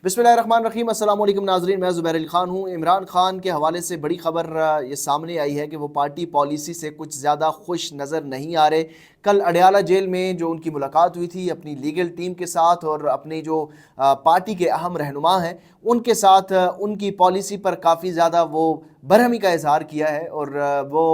बिस्मिल्लाहिर्रहमानिर्रहीम। अस्सलाम वालेकुम नाज़रीन, मैं ज़ुबैर अली ख़ान हूँ। इमरान ख़ान के हवाले से बड़ी ख़बर ये सामने आई है कि वो पार्टी पॉलिसी से कुछ ज़्यादा खुश नज़र नहीं आ रहे। कल अडयाला जेल में जो उनकी मुलाकात हुई थी अपनी लीगल टीम के साथ और अपनी जो पार्टी के अहम रहनुमा हैं उनके साथ, उनकी पॉलिसी पर काफ़ी ज़्यादा वो बरहमी का इज़हार किया है और वो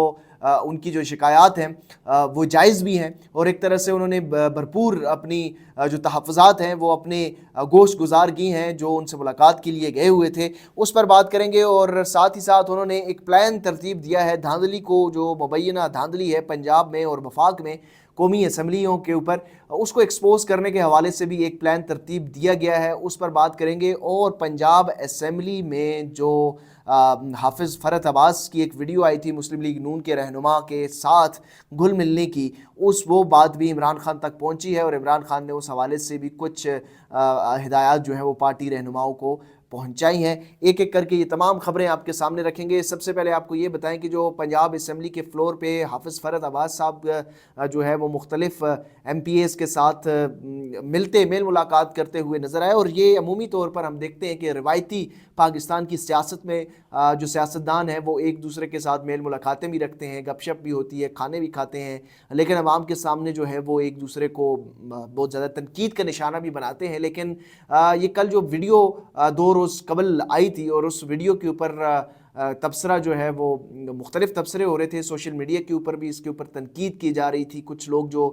उनकी जो शिकायत हैं वो जायज़ भी हैं और एक तरह से उन्होंने भरपूर अपनी जो तहफ़्फ़ुज़ात हैं वो अपने गोश्त गुज़ार की हैं जो उनसे मुलाकात के लिए गए हुए थे, उस पर बात करेंगे। और साथ ही साथ उन्होंने एक प्लान तरतीब दिया है धांधली को, जो मुबैना धांधली है पंजाब में और वफाक में कौमी असम्बलियों के ऊपर, उसको एक्सपोज करने के हवाले से भी एक प्लान तरतीब दिया गया है, उस पर बात करेंगे। और पंजाब असम्बली में जो हाफिज़ फ़रत अब्बास की एक वीडियो आई थी मुस्लिम लीग नून के रहनुमा के साथ घुल मिलने की, वो बात भी इमरान खान तक पहुंची है और इमरान खान ने उस हवाले से भी कुछ हिदायत जो है वो पार्टी रहनुमाओं को पहुंचाई हैं। एक एक करके ये तमाम खबरें आपके सामने रखेंगे। सबसे पहले आपको ये बताएं कि जो पंजाब असम्बली के फ्लोर पे हाफिज़ फ़रत अब्बास साहब जो है वो मुख्तलिफ MPAs के साथ मेल मुलाकात करते हुए नज़र आए। और ये अमूमी तौर पर हम देखते हैं कि रिवायती पाकिस्तान की सियासत में जो सियासतदान हैं वो एक दूसरे के साथ मेल मुलाकातें भी रखते हैं, गपशप भी होती है, खाने भी खाते हैं, लेकिन अवाम के सामने जो है वो एक दूसरे को बहुत ज़्यादा तनकीद का निशाना भी बनाते हैं। लेकिन ये कल जो वीडियो 2 रोज़ कबल आई थी और उस वीडियो के ऊपर तबसरा जो है वो मुख्तलिफ तबसरे हो रहे थे सोशल मीडिया के ऊपर भी, इसके ऊपर तनकीद की जा रही थी। कुछ लोग जो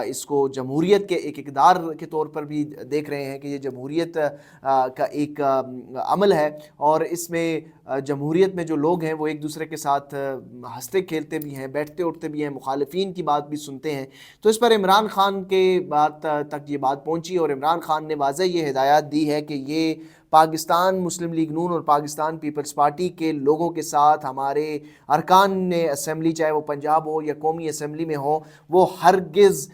इसको जमहूरियत के एक इक़दार के तौर पर भी देख रहे हैं कि ये जमहूरियत का एक अमल है और इसमें जमहूरियत में जो लोग हैं वो एक दूसरे के साथ हंसते खेलते भी हैं, बैठते उठते भी हैं, मुखालिफिन की बात भी सुनते हैं। तो इस पर इमरान खान के बात तक ये बात पहुंची और इमरान खान ने वाज़ह ये हिदायत दी है कि ये पाकिस्तान मुस्लिम लीग नून और पाकिस्तान पीपल्स पार्टी के लोगों के साथ हमारे अरकान असम्बली, चाहे वो पंजाब हो या कौमी असम्बली में हो, वो हरगिज़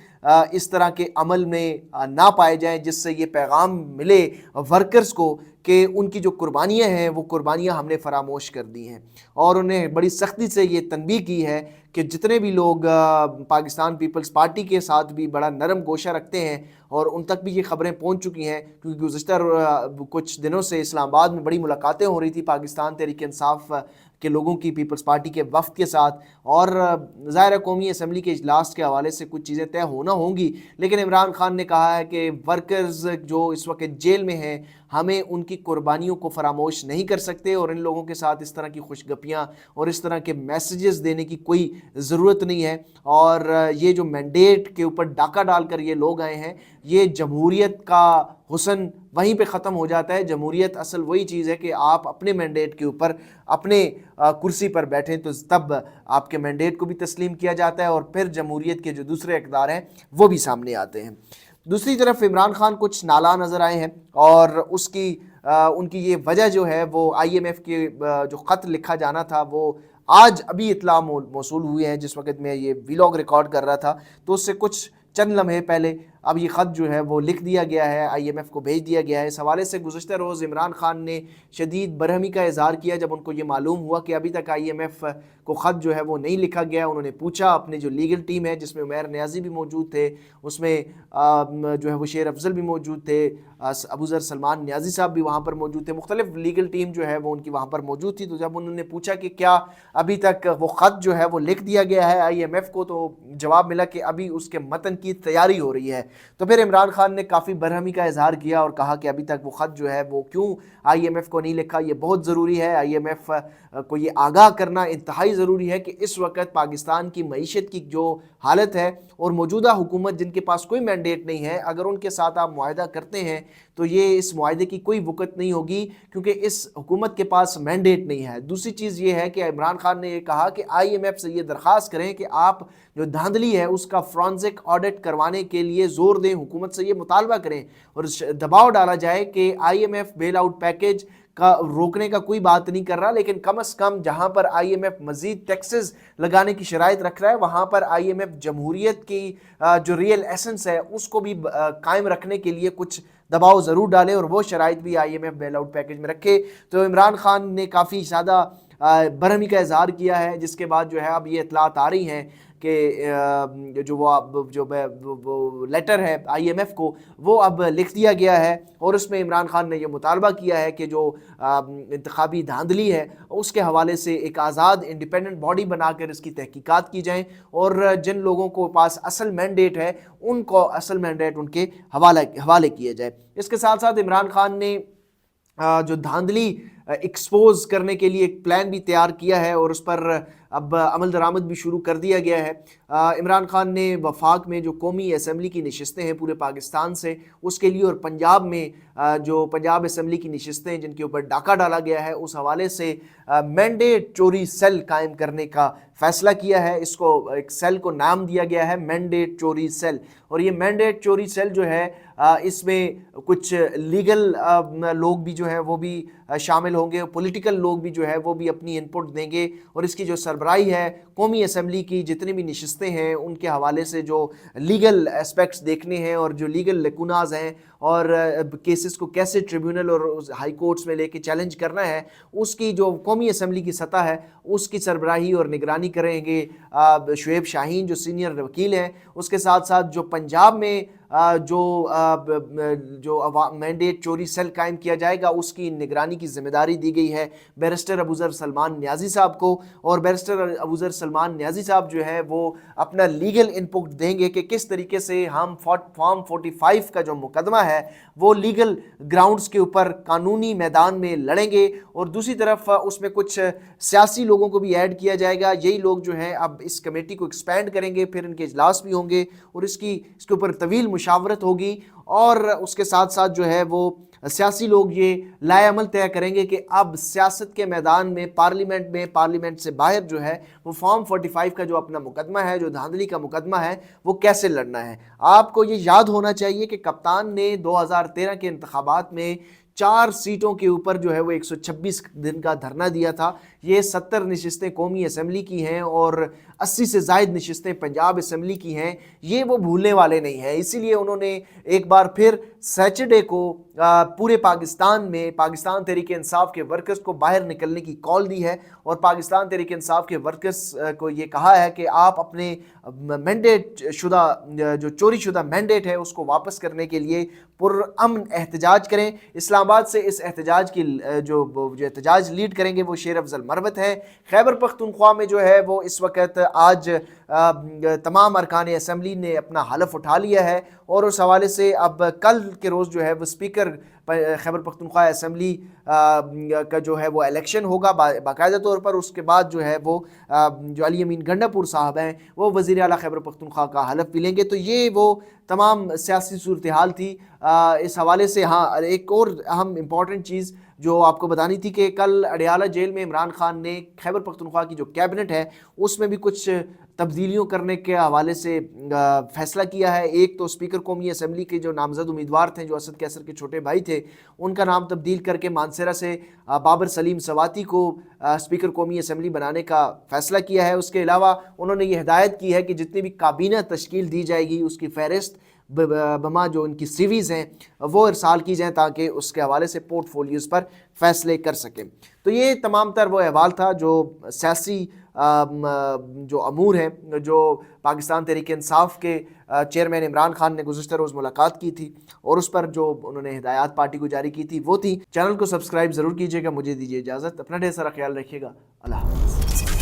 इस तरह के अमल में ना पाए जाएं जिससे ये पैगाम मिले वर्कर्स को कि उनकी जो कुर्बानियाँ हैं वो कुर्बानियाँ हमने फरामोश कर दी हैं। और उन्हें बड़ी सख्ती से ये तनबीह की है कि जितने भी लोग पाकिस्तान पीपल्स पार्टी के साथ भी बड़ा नरम गोशा रखते हैं और उन तक भी ये खबरें पहुंच चुकी हैं, क्योंकि गुज़िश्ता कुछ दिनों से इस्लामाबाद में बड़ी मुलाकातें हो रही थी पाकिस्तान तहरीक इंसाफ के लोगों की पीपल्स पार्टी के वफ़द के साथ, और ज़ाहिर है कौमी असम्बली के इजलास के हवाले से कुछ चीज़ें तय होना होंगी। लेकिन इमरान खान ने कहा है कि वर्कर्स जो इस वक्त जेल में हैं हमें उनकी कुर्बानियों को फरामोश नहीं कर सकते और इन लोगों के साथ इस तरह की खुशगपियाँ और इस तरह के मैसेजेस देने की कोई ज़रूरत नहीं है। और ये जो मैंडेट के ऊपर डाका डालकर ये लोग आए हैं, ये जमहूरियत का हुस्न वहीं पे ख़त्म हो जाता है। जमहूरियत असल वही चीज़ है कि आप अपने मैंडेट के ऊपर अपने कुर्सी पर बैठें तो तब आपके मैंडेट को भी तस्लीम किया जाता है और फिर जमहूरियत के जो दूसरे इक़दार हैं वो भी सामने आते हैं। दूसरी तरफ इमरान खान कुछ नाला नज़र आए हैं और उनकी ये वजह जो है वो IMF के जो ख़त लिखा जाना था वो आज अभी इत्तला मौसूल हुए हैं। जिस वक्त मैं ये व्लॉग रिकॉर्ड कर रहा था तो उससे कुछ चंद लम्हे पहले अब ये ख़त जो है वो लिख दिया गया है, IMF को भेज दिया गया है। इस हवाले से गुज़श्ता रोज़ इमरान खान ने शदीद बरहमी का इज़हार किया जब उनको ये मालूम हुआ कि अभी तक IMF को ख़त जो है वो नहीं लिखा गया। उन्होंने पूछा, अपनी जो लीगल टीम है जिसमें उमैर नियाज़ी भी मौजूद थे, उसमें जो है वो शेर अफजल भी मौजूद थे, अबू ज़र सलमान नियाज़ी साहब भी वहाँ पर मौजूद थे, मुख्तलिफ लीगल टीम जो है वो उनकी वहाँ पर मौजूद थी। तो जब उन्होंने पूछा कि क्या अभी तक वो ख़त जो है वो लिख दिया गया है IMF को, तो जवाब मिला कि अभी उसके मतन की तैयारी हो रही है। तो फिर इमरान खान ने काफ़ी बरहमी का इज़हार किया और कहा कि अभी तक वो ख़त जो है वो क्यों IMF को नहीं लिखा, ये बहुत ज़रूरी है। IMF को ये आगाह करना इंतहाई ज़रूरी है कि इस वक्त पाकिस्तान की मईशत की जो हालत है और मौजूदा हुकूमत जिनके पास कोई मैंडेट नहीं है, अगर उनके साथ आप मुआहदा करते हैं तो ये इस मुआहदे की कोई वक़्त नहीं होगी क्योंकि इस हुकूमत के पास मैंडेट नहीं है। दूसरी चीज़ ये है कि इमरान खान ने ये कहा कि IMF से ये दरख्वास्त करें कि आप जो धांधली है उसका फॉरेंसिक ऑडिट करवाने के लिए ज़ोर दें, हुकूमत से ये मुतालबा करें और दबाव डाला जाए कि IMF बेल आउट पैकेज का रोकने का कोई बात नहीं कर रहा, लेकिन कम अज़ कम जहाँ पर IMF मज़ीद टैक्सेस लगाने की शराइत रख रहा है वहाँ पर IMF जमहूरियत की जो रियल एसेंस है उसको भी कायम रखने के लिए कुछ दबाव ज़रूर डाले और वो शराइत भी IMF बेल आउट पैकेज में रखे। तो इमरान खान ने काफ़ी ज़्यादा برہمی کا اظہار کیا ہے، جس کے بعد جو ہے اب یہ اطلاعات آ رہی ہیں کہ جو لیٹر ہے آئی ایم ایف کو وہ اب لکھ دیا گیا ہے، اور اس میں عمران خان نے یہ مطالبہ کیا ہے کہ جو انتخابی دھاندلی ہے اس کے حوالے سے ایک آزاد انڈیپینڈنٹ باڈی بنا کر اس کی تحقیقات کی جائیں، اور جن لوگوں کو پاس اصل مینڈیٹ ہے ان کو اصل مینڈیٹ ان کے حوالے کیا جائے۔ اس کے ساتھ ساتھ عمران خان نے جو دھاندلی ایکسپوز کرنے کے لیے ایک پلان بھی تیار کیا ہے، اور اس پر اب عمل درآمد بھی شروع کر دیا گیا ہے۔ عمران خان نے وفاق میں جو قومی اسمبلی کی نشستیں ہیں پورے پاکستان سے، اس کے لیے، اور پنجاب میں جو پنجاب اسمبلی کی نشستیں جن کے اوپر ڈاکہ ڈالا گیا ہے، اس حوالے سے مینڈیٹ چوری سیل قائم کرنے کا فیصلہ کیا ہے۔ اس کو ایک سیل کو نام دیا گیا ہے مینڈیٹ چوری سیل، اور یہ مینڈیٹ چوری سیل جو ہے اس میں کچھ لیگل لوگ بھی جو ہیں وہ بھی شامل ہوں گے، پولیٹیکل لوگ بھی جو ہے وہ بھی اپنی انپٹ دیں گے، اور اس کی جو سربراہی ہے قومی اسمبلی کی جتنی بھی نشستیں ہیں ان کے حوالے سے جو لیگل اسپیکٹس دیکھنے ہیں اور جو لیگل لیکوناز ہیں اور کیسز کو کیسے ٹریبیونل اور ہائی کورٹس میں لے کے چیلنج کرنا ہے، اس کی جو قومی اسمبلی کی سطح ہے اس کی سربراہی اور نگرانی کریں گے شعیب شاہین جو سینئر وکیل ہیں۔ اس کے ساتھ ساتھ جو پنجاب میں جو مینڈیٹ چوری سیل قائم کیا جائے گا اس کی نگرانی کی ذمہ داری دی گئی ہے بیرسٹر ابوذر سلمان نیازی صاحب کو، اور بیرسٹر ابوذر سلمان نیازی صاحب جو ہے وہ اپنا لیگل انپٹ دیں گے کہ کس طریقے سے ہم فارم 45 کا جو مقدمہ ہے وہ لیگل گراؤنڈز کے اوپر قانونی میدان میں لڑیں گے، اور دوسری طرف اس میں کچھ سیاسی لوگوں کو بھی ایڈ کیا جائے گا۔ یہی لوگ جو ہیں اب اس کمیٹی کو ایکسپینڈ کریں گے، پھر ان کے اجلاس بھی ہوں گے، اور اس کے اوپر طویل مشاورت ہوگی، اور اس کے ساتھ ساتھ جو ہے وہ سیاسی لوگ یہ لائے عمل طے کریں گے کہ اب سیاست کے میدان میں پارلیمنٹ سے باہر جو ہے وہ فارم 45 کا جو اپنا مقدمہ ہے، جو دھاندلی کا مقدمہ ہے، وہ کیسے لڑنا ہے۔ آپ کو یہ یاد ہونا چاہیے کہ کپتان نے 2013 کے انتخابات میں 4 سیٹوں کے اوپر جو ہے وہ 126 دن کا دھرنا دیا تھا۔ یہ 70 نشستیں قومی اسمبلی کی ہیں اور 80 سے زائد نشستیں پنجاب اسمبلی کی ہیں، یہ وہ بھولنے والے نہیں ہیں۔ اسی لیے انہوں نے ایک بار پھر سیٹرڈے کو پورے پاکستان میں پاکستان تحریک انصاف کے ورکرز کو باہر نکلنے کی کال دی ہے، اور پاکستان تحریک انصاف کے ورکرز کو یہ کہا ہے کہ آپ اپنے مینڈیٹ شدہ جو چوری شدہ مینڈیٹ ہے اس کو واپس کرنے کے لیے پرامن احتجاج کریں۔ اسلام آباد سے اس احتجاج کی جو احتجاج لیڈ کریں گے وہ شیر افضل مروت ہے۔ خیبر پختونخوا میں جو ہے وہ اس وقت آج تمام ارکان اسمبلی نے اپنا حلف اٹھا لیا ہے، اور اس حوالے سے اب کل کے روز جو ہے وہ اسپیکر خیبر پختونخوا اسمبلی کا جو ہے وہ الیکشن ہوگا باقاعدہ طور پر۔ اس کے بعد جو ہے وہ جو علی امین گنڈا پور صاحب ہیں وہ وزیر اعلیٰ خیبر پختونخوا کا حلف بھی لیں گے۔ تو یہ وہ تمام سیاسی صورتحال تھی اس حوالے سے۔ ہاں، ایک اور اہم امپورٹنٹ چیز جو آپ کو بتانی تھی کہ کل اڈیالہ جیل میں عمران خان نے خیبر پختونخوا کی جو کیبنٹ ہے اس میں بھی کچھ تبدیلیوں کرنے کے حوالے سے فیصلہ کیا ہے۔ ایک تو اسپیکر قومی اسمبلی کے جو نامزد امیدوار تھے جو اسد کیسر کے چھوٹے بھائی تھے ان کا نام تبدیل کر کے مانسہرہ سے بابر سلیم سواتی کو اسپیکر قومی اسمبلی بنانے کا فیصلہ کیا ہے۔ اس کے علاوہ انہوں نے یہ ہدایت کی ہے کہ جتنی بھی کابینہ تشکیل دی جائے گی اس کی فہرست بما جو ان کی سیویز ہیں وہ ارسال کی جائیں تاکہ اس کے حوالے سے پورٹ فولیوز پر فیصلے کر سکیں۔ تو یہ تمام تر وہ احوال تھا جو سیاسی جو امور ہیں جو پاکستان تحریک انصاف کے چیئرمین عمران خان نے گزشتہ روز ملاقات کی تھی، اور اس پر جو انہوں نے ہدایات پارٹی کو جاری کی تھی وہ تھی۔ چینل کو سبسکرائب ضرور کیجیے گا۔ مجھے دیجیے اجازت، اپنا ڈھیر سارا خیال رکھیے گا۔ اللہ حافظ۔